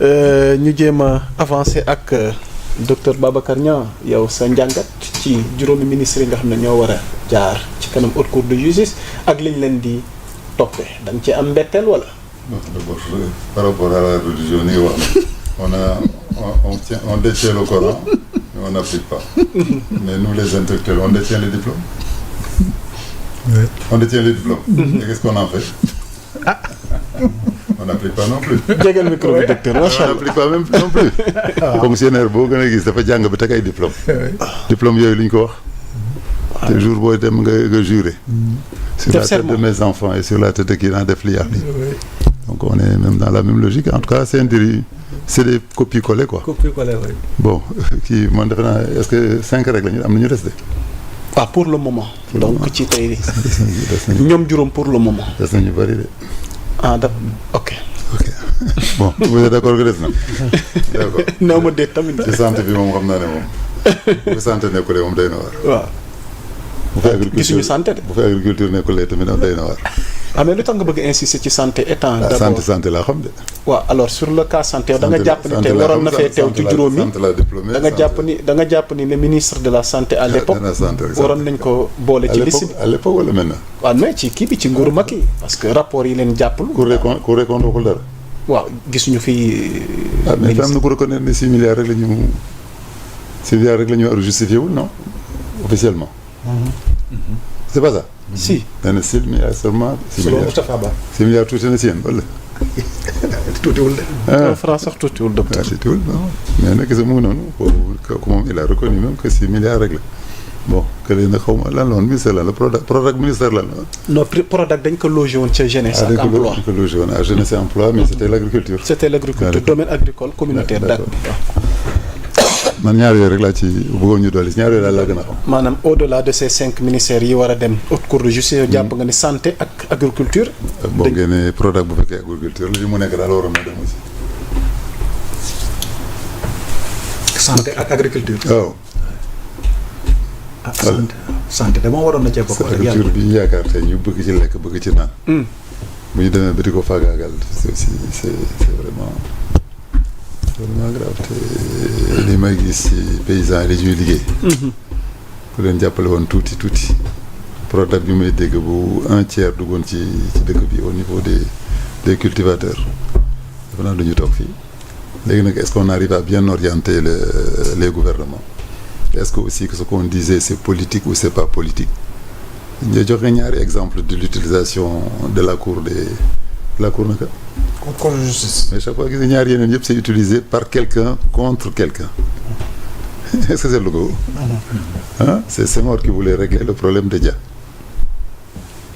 ñu jéem a avancer ak docteur Babacar Niang yow sa njàngat ci juróomi ministre yi nga xam ne ñoo war a jaar ci kanam haute cour de justice ak liñ leen di toppee da nga ci am mbetteel wala. D'abord, par rapport à la religion nii wax on détient le Coran mais on n'applique pas. Mais nous les intellectuels on détient les diplômes. Oui. On détient les diplômes. Et qu'est-ce qu'on en fait? On n'applique pas non plus. jégal micro bi docteur macha allah on n'applique pas même non plus. Fonctionnaire boo gën a gis dafa jàng ba teg ay diplôme. Diplôme yooyu lu ñu ko wax. te jour booy dem nga juré. sur la tête de mes enfants et sur la tête de kii naa def li yàq li. Donc on est même dans la même logique en tout cas c'est des copier-coller quoi. Copier-coller oui. Bon kii man defe naa est-ce que 5 rek la ñu am na ñu des de. waaw pour le moment. donc ci tey ñoom juróom pour le moment. des na ñu bëri de. ah da ok. Bon vous êtes d'accord que des na. D'accord. néew ma déet tamit. ci santé bi moom xam naa ne moom bu santé nekkulee moom day na waar. waaw. bu fi agriculture gisuñu santé de. bu fi agriculture nekkulee tamit day na waar. ah mais lu tax nga bëgg insister ci santé étant d'abord santé laa xam de. waaw alors sur le cas santé da nga jàpp ni tey waroon na fee teew ci juróomi da nga jàpp ni le ministre de la santé à l'époque waroon nañ ko boole ci liste bi à l'époque wala maintenant. waaw mais ci kii bi ci nguuru mag yi parce que rapport yi leen jàppul. Cour des comptes waxul dara. waaw gisuñu fi. mais am na ku reconnaître ne 6 milliards rek la ñu 6 milliards rek la ñu war a justifié wul non officiellement. C'est pas ça. Si. nee na 6 milliards seulement. 6 selon Moustapha Ba. 6 milliards tuuti na si yéen wala. tuutiwul de. en France sax tuutiwul docteur. tuutiwul non mais nag gis mu ngi noonu kooku moom il a reconnu même que 6 milliards rek la bon que léegi nag xaw ma lan la woon ministère lan la Prodac ministère lan la. non Prodac dañ ko logé woon ca jeunesse ak emploi. dañ ko logé woon à jeunesse et emploi mais c'était l'agriculture. C'était l'agriculture domaine agricole communautaire d'accord. man ñaar yooyu rek laa ci bëggoon ñu dolli ñaar yooyu daal laa gën a xam. maanaam au-delà de ces 5 ministères yi war a dem haute cour de justice jàpp nga ni santé ak agriculture. boo génnee Prodac bu fekkee agriculture li mu nekk daal waroon na dem aussi. santé ak agriculture. waaw. ah santé de moo waroon na cee bokk. agriculture bi ñu yaakaar tey ñu bëgg ci lekk bëgg ci naan. bu ñu demee ba di ko faagaagal c'est vraiment grave te li may gis ci paysans yi ñuy liggéey. ku leen jàppale woon tuuti Prodac bi may dégg bu 1/3 duggoon ci dëkk bi au niveau des cultivateurs dafa naa duñu toog fii léegi nag est-ce qu'on arrive à bien orienter les gouvernements est-ce que aussi que ce qu'on disait c'est politique ou c'est pas politique ñu joxe ñaari exemple de l'utilisation de la cour naka Cour de justice. mais chaque fois gis nga ñaari yeneen yëpp c'est utilisé par quelqu'un contre quelqu'un est-ce que c'est le go c'est Senghor qui voulait régler le problème de Dia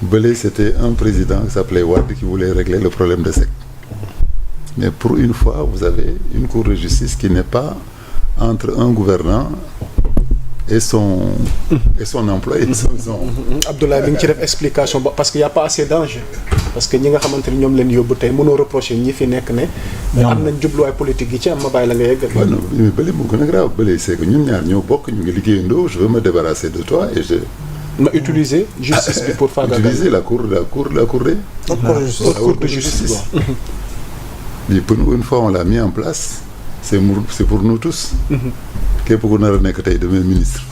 bële c'était un président qui s'appelait Wade qui voulait régler le problème de Seck mais pour une fois vous avez une cour de justice qui n'est pas entre un gouvernant et son employé. Abdoulaye bi nga ci def explication ba parce que y a pas assez d'enjeu parce que ñi nga xamante ni ñoom leen yóbbu tey mënoo reprocher ñi fi nekk ne. am nañ jubluwaay politique yi ci am ma bàyyi la nga yeggal. waaw non mais bële moo gën a grave bële c'est que ñun ñaar ñoo bokk ñu ngi liggéeyandoo je veux me débarrasser de toi et je. ma utiliser justice bi pour faire. utiliser la cour de. cour de justice. mais pour une fois on l'a mis en place c'est pour nous tous. képp ku nar a nekk tey demee ministre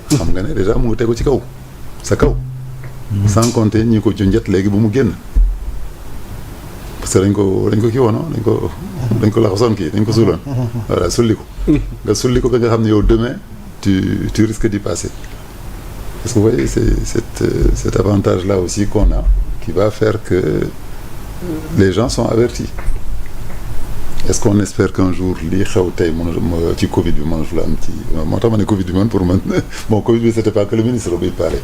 xam nga ne déjà mu ngi tegu ci kaw sa kaw sans compter ñi ko jonjat léegi ba mu génn parce que dañ ko kii woon dañ ko laxasoon kii dañ ko suuloon voilà sulli ko nga sulli ko ba nga xam ne yow demain tu risques d'y passer parce que vous voyez c'est cet avantage là aussi qu'on a qui va faire que les gens sont avertis. Est-ce qu'on espère qu'un jour lii xew tey ci Covid bi mënatu la am ci moo tax ma ne Covid bi man pour man bon Covid bi c'était pas que le ministre bi parlait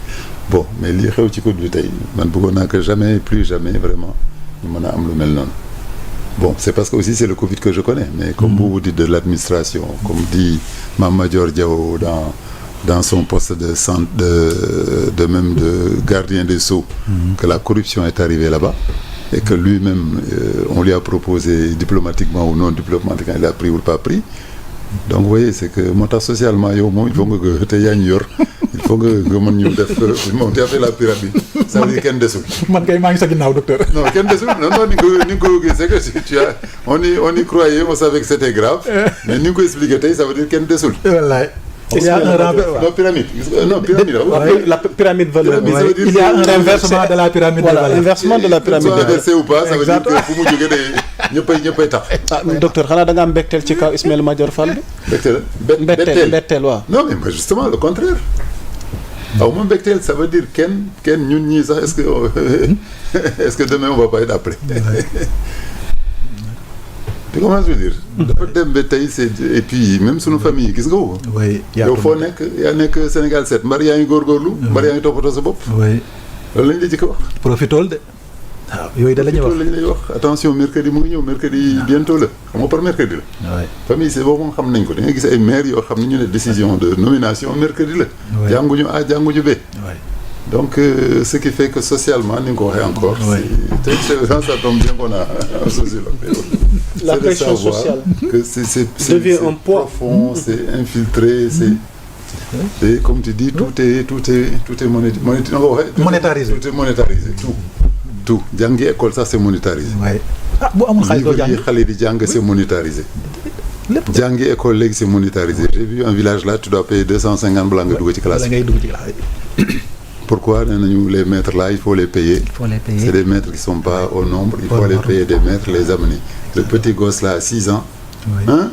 bon mais lii xew ci Covid bi tey man bëggoon naa que plus jamais vraiment ñu mën a am lu mel noonu bon c'est parce que aussi c'est le Covid que je connais mais comme vous dites de l'administration comme dit Mame Madior Diao dans son poste de même de gardien des sceaux que la corruption est arrivée là-bas et que lui-même on lui a proposé diplomatiquement ou non diplomatiquement il a pris ou pas pris donc vous voyez c'est que moo tax socialement yow moom il faut nga te yaa ñu yor il faut nga mën ñu def moom tu as fait la pyramide ça veut dire kenn desul. man kay maa ngi sa ginnaaw docteur. non kenn desul non ni nga ko gisee que tu as on y croyait on savait que c'était grave mais ni nga ko expliqué tey ça veut dire kenn desul. wallaay. il y a un renversement. non pyramide non pyramide. la pyramide valeur. il y a un renversement de la pyramide. voilà inversement de la pyramide. soit inversé ou pas ça veut dire que fu mu jógee day ñëppay tax. ah docteur xanaa da nga am mbégteel ci kaw Ismaïla Madior Fall bi. mbetteel waaw. non mais justement le contraire. waaw moom mbégteel ça veut dire kenn ñun ñii sax est-ce que demain on va pas être après. tu commences à dire. dafa dem ba tey c'est et puis même sunu famille gis nga ko. oui yow foo nekk yaa nekk Sénégal 7 mbar yaa ngi góorgóorlu. mbar yaa ngi toppatoo sa bopp. oui loolu lañ la jëkk wax. profitool de. waaw yooyu da la ñuy wax lañ lay wax attention mercredi mu ngi ñëw mercredi bientôt la xam nga par mercredi la. oui famille c'est boobu xam nañ ko da nga gis ay maires yoo xam ne ñu ne décision de nomination mercredi la. oui jànguñu A jànguñu B. oui donc ce qui fait que socialement ni nga ko waxee encore. oui tey ça tombe bien qu'on a un sociologue. la c'est de pression savoir sociale. que c'est devient un poids profond, c'est infiltré, et comme tu dis tout est monétarisé. Tout est monétarisé, tout. jàngi école ça c'est monétarisé. oui ah bu amul xaalis doo jàng. livre yi xale di jàng c'est monétarisé. lépp jàngi école léegi c'est monétarisé. J'ai vu un village là tu dois payer 250 balaa nga dugg ci classe. wala ngay dugg ci classe. Pourquoi nee nañu les maîtres là il faut les payer. C'est des maîtres qui sont pas au nombre. Il faut les payer des maîtres les amener. Le petit gosse là à 6 ans. oui Hein?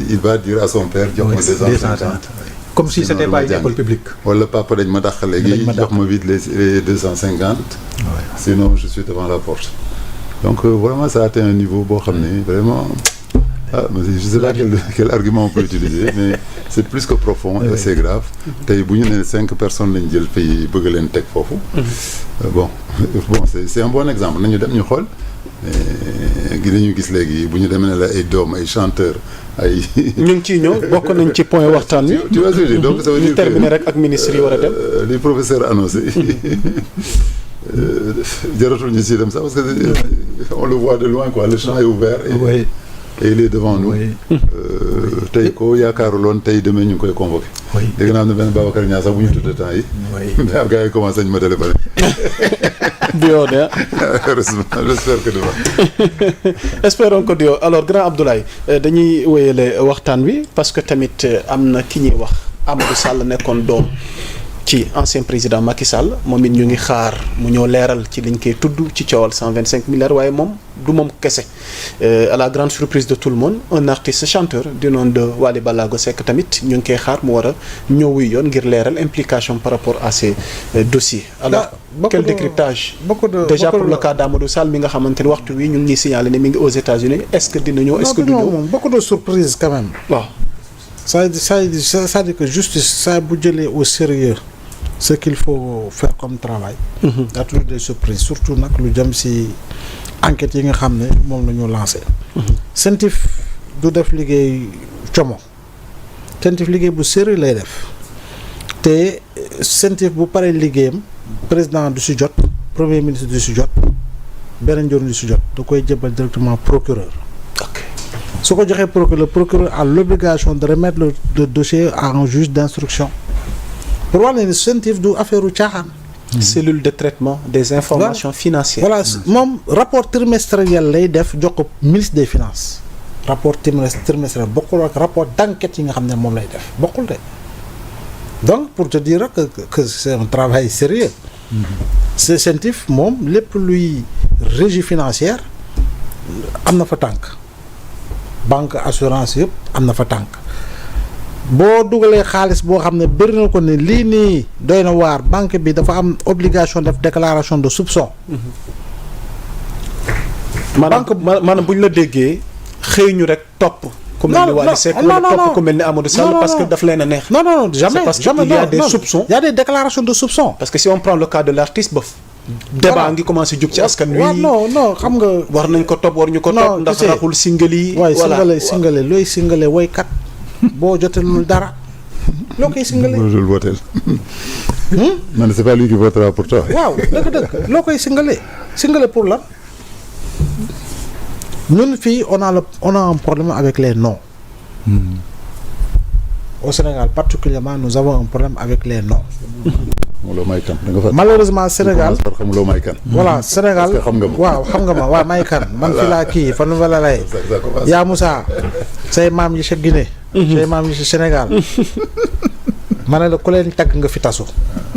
Il va dire à son père jox ma 250. comme si c'était pas une école publique. wala papa dañ ma dàq léegi jox ma vite les 250. oui sinon je suis devant la porte. donc vraiment ça a atteint un niveau boo xam ne vraiment mais je sais pas quel argument on peut utiliser mais c'est plus que profond et c'est grave. tey bu ñu nee 5 personnes lañ jël pays bëgg leen teg foofu. bon c'est un bon exemple nañu dem ñu xool. dañu gis léegi bu ñu demee ne la ay doom ay chanteurs ay. ñu ngi ciy ñëw bokk nañ ci point waxtaan wi. tu vois ce que je dis donc ça veut dire ñu terminer rek ak ministre yi war a dem. les professeurs annoncés jaratul ñu si dem sax parce que on le voit de loin quoi le champ est ouvert. oui et il est devant nous. oui tey ko yaakaaruloon tey demee ñu ngi koy convoqué. oui dégg naa am na benn Babacar Niass sax bu ñu tuddee temps yi. oui mais gars yi commencé nañu ma téléphoné. Dio de heureusement j'espère que demain. espérons que Dio alors grand Abdoulaye dañuy wéyale waxtaan wi parce que tamit am na ki ñuy wax Amadou Sall nekkoon doom ci ancien président Macky Sall moom it ñu ngi xaar mu ñëw leeral ci liñ koy tudd ci coowal 125 milliards waaye moom du moom kese à la grande surprise de tout le monde un artiste chanteur du nom de Wally Ballago Seck tamit ñu ngi koy xaar mu war a ñëw wuy yoon ngir leeral implication par rapport à ces dossiers. alors quel décryptage déjà pour le cas d'Amadou Sall mi nga xamante ne waxtu wi ñu ngi ñuy signaler ne mi ngi aux États-Unis est-ce que dina ñëw est-ce que du ñëw beaucoup de surprises quand même. waaw ça veut dire que justice ça bu jëlee au sérieux ce qu'il faut faire comme travail. Il y a toujours des surprises surtout nag lu jëm ci enquête yi nga xam ne moom la ñu lancé. CENTIF du def liggéey como CENTIF liggéey bu sérieux lay def te CENTIF bu paree liggéeyam président du ci jot premier ministre du ci jot beneen joon du ci jot da koy jëbal directement procureur. su ko joxee procureur le procureur a l'obligation de remettre le dossier à un juge d'instruction pour wax ne CENTIF du affaire u caaxaan. cellule de traitement des informations financières. voilà moom rapport trimestriel lay def jox ko ministre des finances rapport trimestriel bokkul ak rapport d'enquête yi nga xam ne moom lay def bokkul de donc pour te dire que c'est un travail sérieux c'est CENTIF moom lépp luy régie financière am na fa tànk banque assurance yëpp am na fa tànk boo dugalee xaalis boo xam ne bëri na ko ne lii nii doy na waar banque bi dafa am obligation def déclaration de soupçon. maanaam bu ñu la déggee xëy ñu rek topp. ku mel ni Wally Seck wala topp ku mel ni Amadou Sall parce que daf leen a neex. non jamais c'est parce qu'il y a des soupçons. Il y a des déclarations de soupçon. parce que si on prend le cas de l'artiste bof. débat ngi commencé jug ci askan wi. waaw non xam nga. war nañ ko topp war ñu ko topp ndax raxul single yi. voilà singale looy singale woykat boo jotelul dara loo koy singale. loolu wooteel. man c'est pas lui qui votera pour toi. waaw dëgg loo koy singale pour lan. ñun fii on a un problème avec les noms. Au Sénégal particulièrement nous avons un problème avec les noms. xamuloo may kan da nga fa. malheureusement Sénégal xamuloo may kan. voilà Sénégal parce que xam nga ma. waaw xam nga ma waaw may kan man fi laa kii fan la lay. yaa Moussa say maam yi sa Guinée. say maam yi sa Sénégal. ma ne la ku leen tagg nga fi tasu.